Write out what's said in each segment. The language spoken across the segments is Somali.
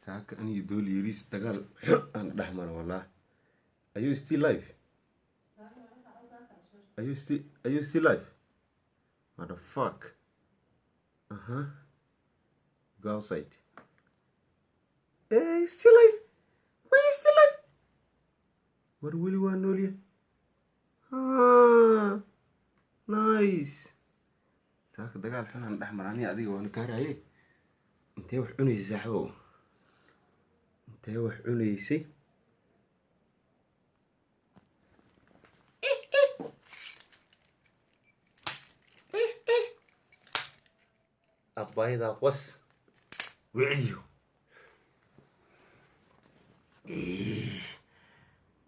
Saaka aniga dool yariis dagaal aan dhex maro wallah. Are you still live? Are you still live? What the fuck? Go outside. Hey, still live? Why you still live? War weli waa noolya? Nice. Saaka dagaal xun aan dhex maro aniga adiga waan kaaraye. Intee wax cunaysay saaxiibow? Intee wax cunaysay? Abbayda qos wiciliyo.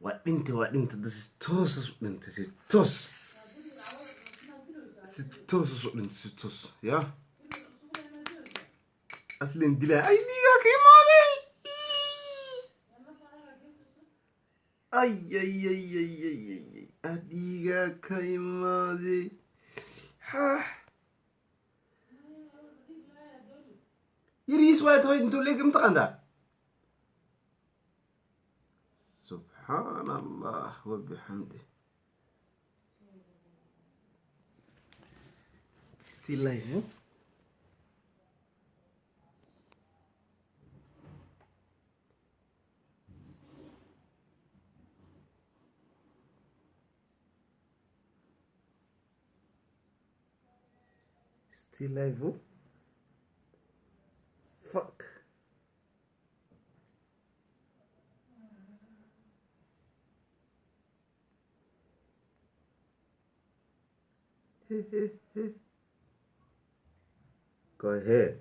Waa dhinta dad si toos u dhintay si toos u dhintay si toos ya aslin dilaa ay dhiigaa ka imaaday ay dhiigaa ka imaaday yariis waa tahay intuu leeg imtaqaantaa سبحان الله وبحمده. Still live, huh? Still live, huh? Fuck. Go ahead.